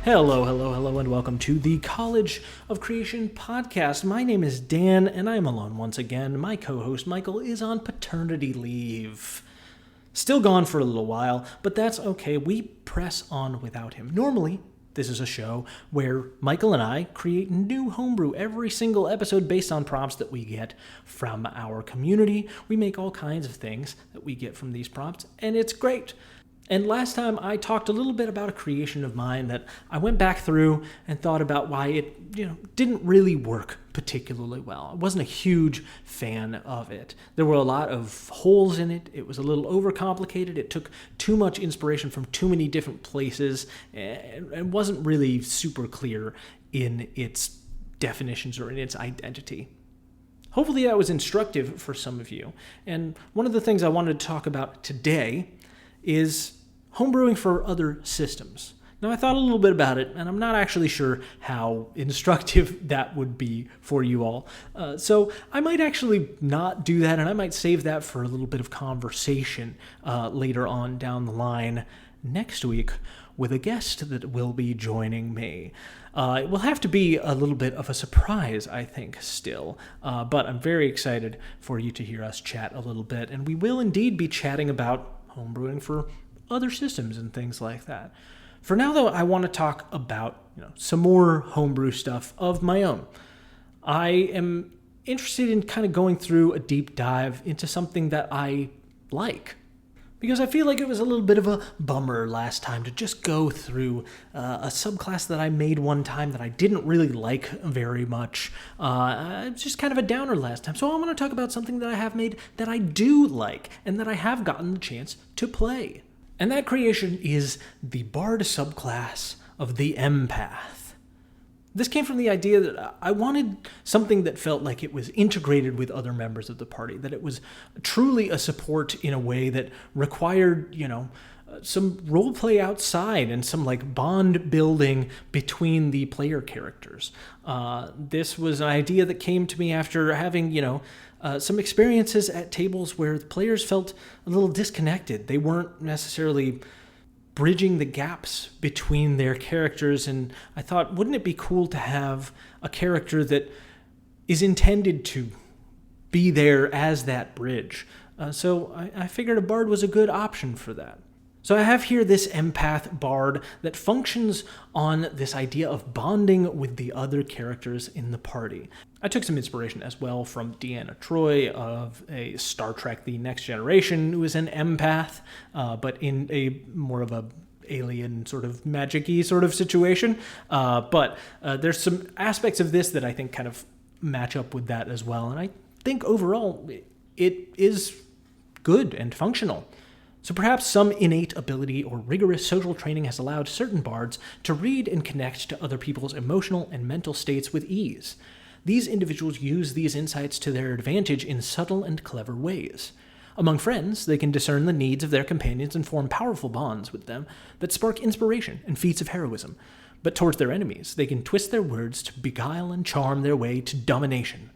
Hello, hello, hello, and welcome to the College of Creation podcast. My name is Dan, and I'm alone once again. My co-host, Michael, is on paternity leave. Still gone for a little while, but that's okay. We press on without him. Normally, this is a show where Michael and I create new homebrew every single episode based on prompts that we get from our community. We make all kinds of things that we get from these prompts, and it's great. And last time I talked a little bit about a creation of mine that I went back through and thought about why it, didn't really work particularly well. I wasn't a huge fan of it. There were a lot of holes in it. It was a little overcomplicated. It took too much inspiration from too many different places and wasn't really super clear in its definitions or in its identity. Hopefully that was instructive for some of you. And one of the things I wanted to talk about today is homebrewing for other systems. Now, I thought a little bit about it, and I'm not actually sure how instructive that would be for you all. So I might actually not do that, and I might save that for a little bit of conversation later on down the line next week with a guest that will be joining me. It will have to be a little bit of a surprise, I think, still. But I'm very excited for you to hear us chat a little bit, and we will indeed be chatting about homebrewing for other systems and things like that. For now, though, I want to talk about some more homebrew stuff of my own. I am interested in kind of going through a deep dive into something that I like, because I feel like it was a little bit of a bummer last time to just go through a subclass that I made one time that I didn't really like very much. It's just kind of a downer last time. So I want to talk about something that I have made that I do like and that I have gotten the chance to play. And that creation is the Bard subclass of the Empath. This came from the idea that I wanted something that felt like it was integrated with other members of the party, that it was truly a support in a way that required, some role play outside and some bond building between the player characters. This was an idea that came to me after having, some experiences at tables where the players felt a little disconnected. They weren't necessarily bridging the gaps between their characters, and I thought, wouldn't it be cool to have a character that is intended to be there as that bridge? So I figured a bard was a good option for that. So I have here this empath bard that functions on this idea of bonding with the other characters in the party. I took some inspiration as well from Deanna Troi of a Star Trek The Next Generation, who is an empath, but in a more of a alien sort of magic-y sort of situation. But there's some aspects of this that I think kind of match up with that as well. And I think overall it is good and functional. So perhaps some innate ability or rigorous social training has allowed certain bards to read and connect to other people's emotional and mental states with ease. These individuals use these insights to their advantage in subtle and clever ways. Among friends, they can discern the needs of their companions and form powerful bonds with them that spark inspiration and feats of heroism. But towards their enemies, they can twist their words to beguile and charm their way to domination.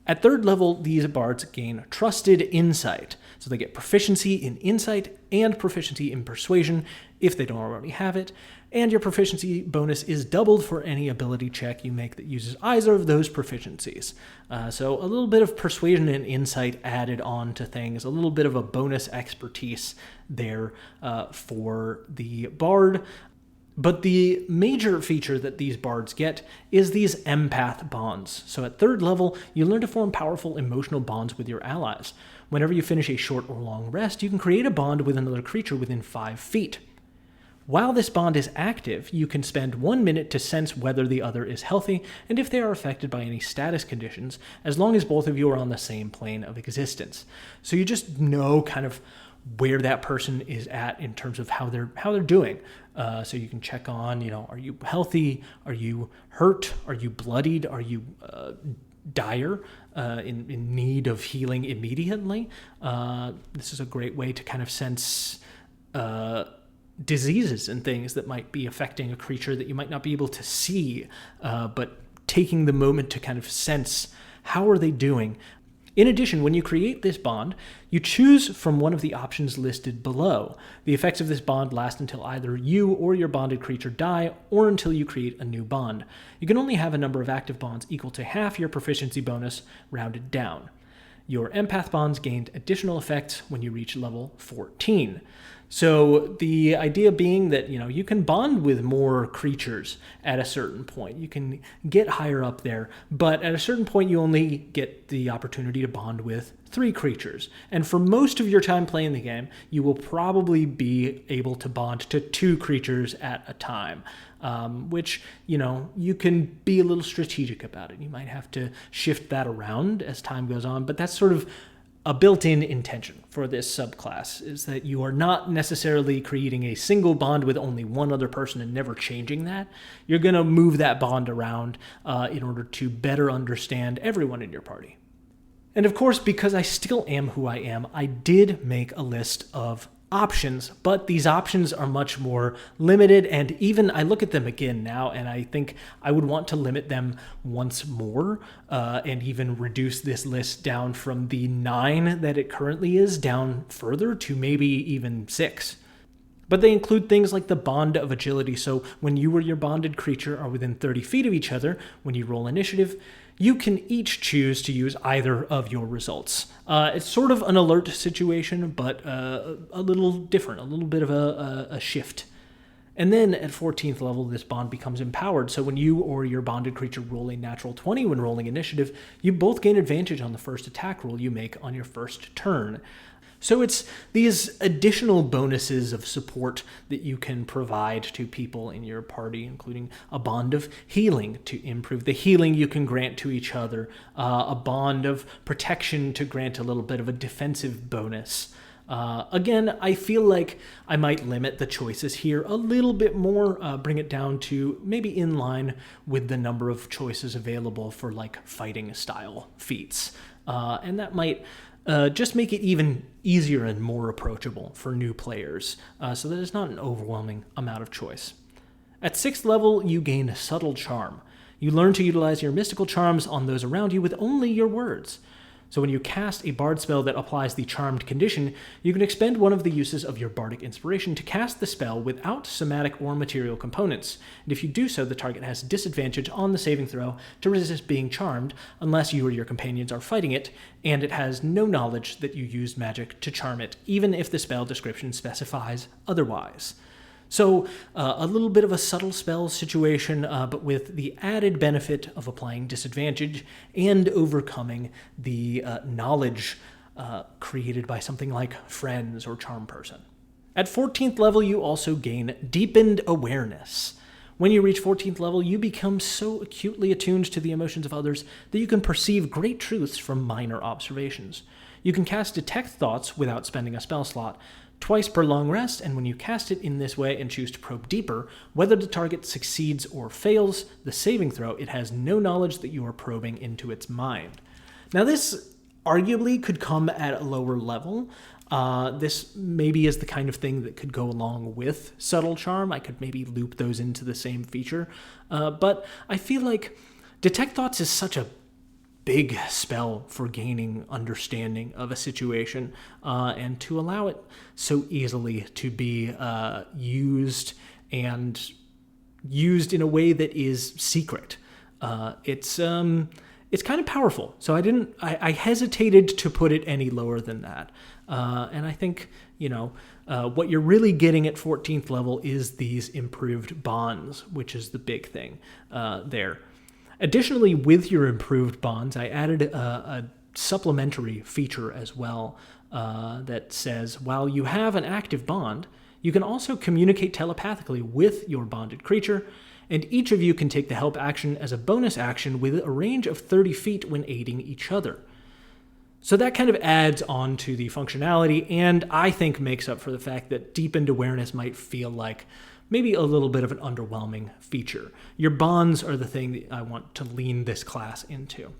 At third level, these bards gain trusted insight, so they get proficiency in insight and proficiency in persuasion if they don't already have it, and your proficiency bonus is doubled for any ability check you make that uses either of those proficiencies. So a little bit of persuasion and insight added on to things, a little bit of a bonus expertise there for the bard. But the major feature that these bards get is these empath bonds. So at third level, you learn to form powerful emotional bonds with your allies. Whenever you finish a short or long rest, you can create a bond with another creature within 5 feet. While this bond is active, you can spend 1 minute to sense whether the other is healthy and if they are affected by any status conditions, as long as both of you are on the same plane of existence. So you just know kind of where that person is at in terms of how they're doing. So you can check on, are you healthy? Are you hurt? Are you bloodied? Are you dire, in need of healing immediately? This is a great way to kind of sense diseases and things that might be affecting a creature that you might not be able to see, but taking the moment to kind of sense how are they doing. In addition, when you create this bond, you choose from one of the options listed below. The effects of this bond last until either you or your bonded creature die, or until you create a new bond. You can only have a number of active bonds equal to half your proficiency bonus, rounded down. Your empath bonds gained additional effects when you reach level 14. So the idea being that, you can bond with more creatures at a certain point. You can get higher up there, but at a certain point you only get the opportunity to bond with 3 creatures. And for most of your time playing the game, you will probably be able to bond to 2 creatures at a time. Which, you can be a little strategic about it. You might have to shift that around as time goes on, but that's sort of a built-in intention for this subclass, is that you are not necessarily creating a single bond with only one other person and never changing that. You're going to move that bond around in order to better understand everyone in your party. And of course, because I still am who I am, I did make a list of options, but these options are much more limited, and even I look at them again now and I think I would want to limit them once more, and even reduce this list down from the 9 that it currently is down further to maybe even 6. But they include things like the bond of agility. So when you or your bonded creature are within 30 feet of each other, when you roll initiative, you can each choose to use either of your results. It's sort of an alert situation, but a little different, a little bit of a shift. And then at 14th level, this bond becomes empowered. So when you or your bonded creature roll a natural 20 when rolling initiative, you both gain advantage on the first attack roll you make on your first turn. So it's these additional bonuses of support that you can provide to people in your party, including a bond of healing to improve the healing you can grant to each other, a bond of protection to grant a little bit of a defensive bonus. Again, I feel like I might limit the choices here a little bit more, bring it down to maybe in line with the number of choices available for like fighting style feats. And that might just make it even easier and more approachable for new players, so that it's not an overwhelming amount of choice. At 6th level, you gain Subtle Charm. You learn to utilize your mystical charms on those around you with only your words. So when you cast a bard spell that applies the charmed condition, you can expend one of the uses of your bardic inspiration to cast the spell without somatic or material components. And if you do so, the target has disadvantage on the saving throw to resist being charmed unless you or your companions are fighting it, and it has no knowledge that you used magic to charm it, even if the spell description specifies otherwise. So a little bit of a subtle spell situation, but with the added benefit of applying disadvantage and overcoming the knowledge created by something like friends or charm person. At 14th level, you also gain Deepened Awareness. When you reach 14th level, you become so acutely attuned to the emotions of others that you can perceive great truths from minor observations. You can cast Detect Thoughts without spending a spell slot, twice per long rest, and when you cast it in this way and choose to probe deeper, whether the target succeeds or fails the saving throw, it has no knowledge that you are probing into its mind. Now this arguably could come at a lower level. This maybe is the kind of thing that could go along with Subtle Charm. I could maybe loop those into the same feature. But I feel like Detect Thoughts is such a big spell for gaining understanding of a situation, and to allow it so easily to be used and used in a way that is secret. It's kind of powerful. So I hesitated to put it any lower than that. And I think, what you're really getting at 14th level is these improved bonds, which is the big thing there. Additionally, with your improved bonds, I added a supplementary feature as well that says, while you have an active bond, you can also communicate telepathically with your bonded creature, and each of you can take the help action as a bonus action with a range of 30 feet when aiding each other. So that kind of adds on to the functionality, and I think makes up for the fact that Deepened Awareness might feel like maybe a little bit of an underwhelming feature. Your bonds are the thing that I want to lean this class into.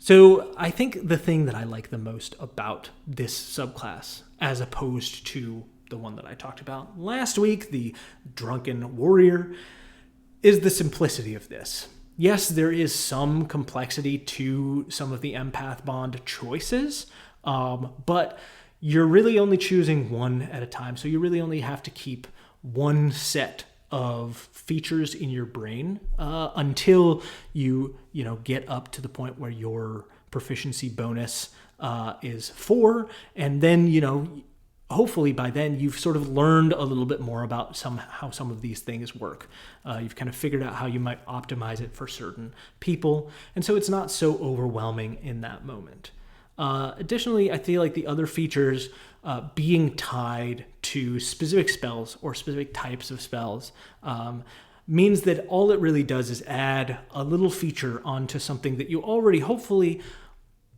So I think the thing that I like the most about this subclass, as opposed to the one that I talked about last week, the Drunken Warrior, is the simplicity of this. yes, there is some complexity to some of the empath bond choices, but you're really only choosing one at a time. So you really only have to keep one set of features in your brain until you get up to the point where your proficiency bonus is 4, and then hopefully by then you've sort of learned a little bit more about how some of these things work. You've kind of figured out how you might optimize it for certain people, and so it's not so overwhelming in that moment. Additionally, I feel like the other features being tied to specific spells or specific types of spells means that all it really does is add a little feature onto something that you already hopefully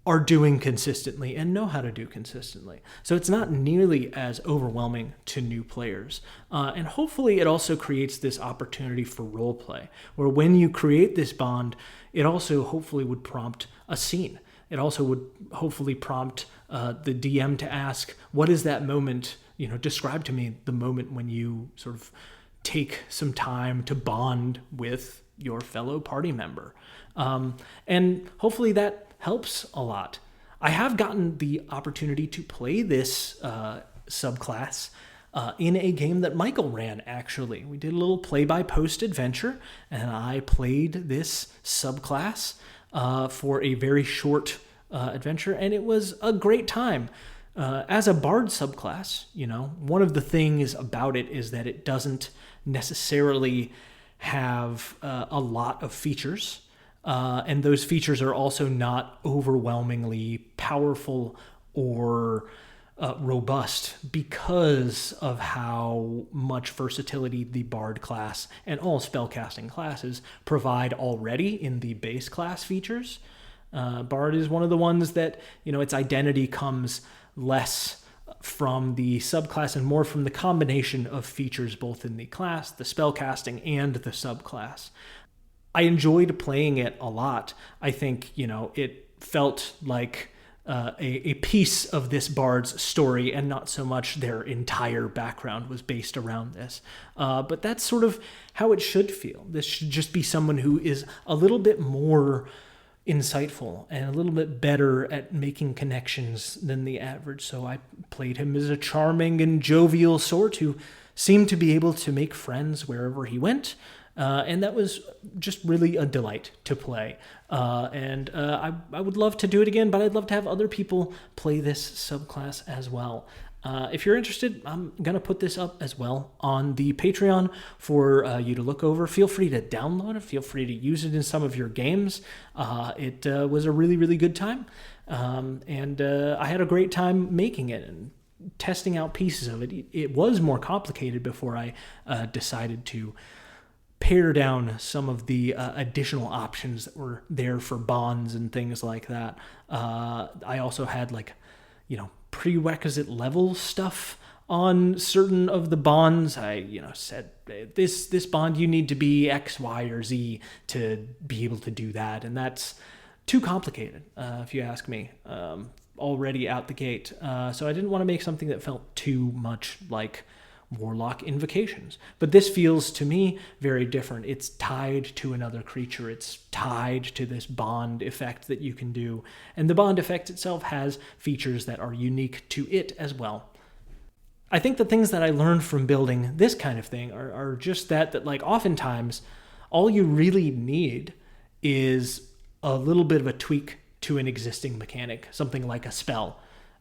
are doing consistently and know how to do consistently. So it's not nearly as overwhelming to new players. And hopefully it also creates this opportunity for role play, where when you create this bond, it also hopefully would prompt a scene. It also would hopefully prompt the DM to ask, what is that moment? Describe to me the moment when you sort of take some time to bond with your fellow party member. And hopefully that helps a lot. I have gotten the opportunity to play this subclass in a game that Michael ran, actually. We did a little play-by-post adventure, and I played this subclass for a very short adventure, and it was a great time. As a bard subclass, one of the things about it is that it doesn't necessarily have a lot of features. And those features are also not overwhelmingly powerful or robust because of how much versatility the Bard class and all spellcasting classes provide already in the base class features. Bard is one of the ones that, its identity comes less from the subclass and more from the combination of features both in the class, the spellcasting, and the subclass. I enjoyed playing it a lot. I think, it felt like a piece of this bard's story and not so much their entire background was based around this. But that's sort of how it should feel. This should just be someone who is a little bit more insightful and a little bit better at making connections than the average. So I played him as a charming and jovial sort who seemed to be able to make friends wherever he went. And that was just really a delight to play. I would love to do it again, but I'd love to have other people play this subclass as well. If you're interested, I'm going to put this up as well on the Patreon for you to look over. Feel free to download it. Feel free to use it in some of your games. It was a really, really good time. I had a great time making it and testing out pieces of it. It was more complicated before I decided to pare down some of the additional options that were there for bonds and things like that. I also had prerequisite level stuff on certain of the bonds. I said this bond you need to be X, Y, or Z to be able to do that, and that's too complicated if you ask me. Already out the gate, so I didn't want to make something that felt too much like Warlock Invocations. But this feels to me very different. It's tied to another creature. It's tied to this bond effect that you can do. And the bond effect itself has features that are unique to it as well. I think the things that I learned from building this kind of thing are just that oftentimes all you really need is a little bit of a tweak to an existing mechanic, something like a spell.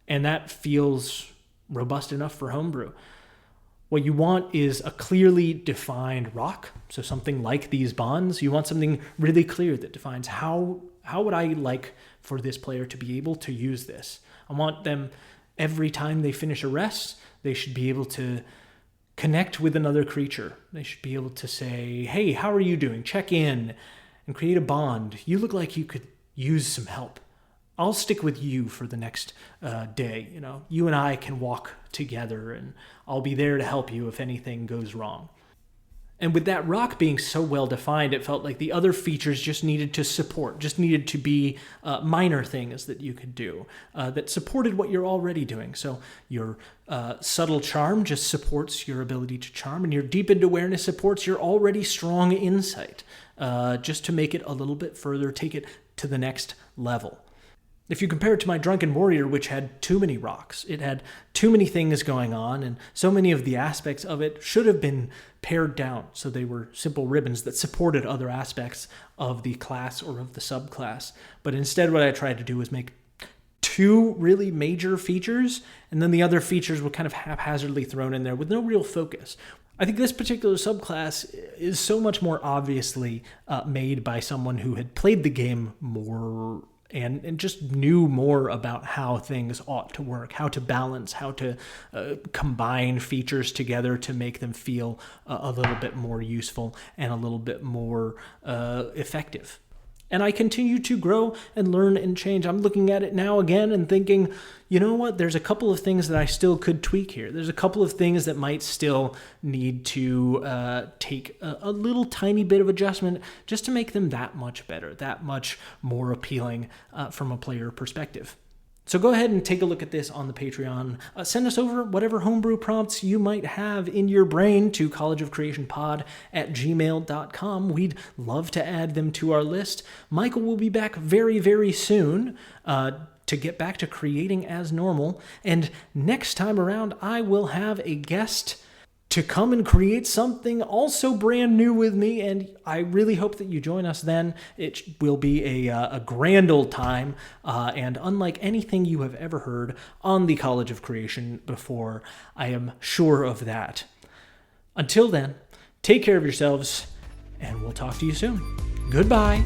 And that feels robust enough for homebrew. What you want is a clearly defined rock, so something like these bonds. You want something really clear that defines how would I like for this player to be able to use this. I want them, every time they finish a rest, they should be able to connect with another creature. They should be able to say, hey, how are you doing? Check in and create a bond. You look like you could use some help. I'll stick with you for the next day. You and I can walk together and I'll be there to help you if anything goes wrong. And with that rock being so well defined, it felt like the other features just needed to support, just needed to be minor things that you could do that supported what you're already doing. So your subtle charm just supports your ability to charm, and your deepened awareness supports your already strong insight, just to make it a little bit further, take it to the next level. If you compare it to my Drunken Warrior, which had too many rocks, it had too many things going on, and so many of the aspects of it should have been pared down so they were simple ribbons that supported other aspects of the class or of the subclass. But instead, what I tried to do was make two really major features, and then the other features were kind of haphazardly thrown in there with no real focus. I think this particular subclass is so much more obviously made by someone who had played the game more and just knew more about how things ought to work, how to balance, how to combine features together to make them feel a little bit more useful and a little bit more effective. And I continue to grow and learn and change. I'm looking at it now again and thinking, you know what? There's a couple of things that I still could tweak here. There's a couple of things that might still need to take a little tiny bit of adjustment just to make them that much better, that much more appealing from a player perspective. So go ahead and take a look at this on the Patreon. Send us over whatever homebrew prompts you might have in your brain to collegeofcreationpod@gmail.com. We'd love to add them to our list. Michael will be back very, very soon to get back to creating as normal. And next time around, I will have a guest to come and create something also brand new with me, and I really hope that you join us then. It will be a grand old time, and unlike anything you have ever heard on the College of Creation before, I am sure of that. Until then, take care of yourselves, and we'll talk to you soon. Goodbye.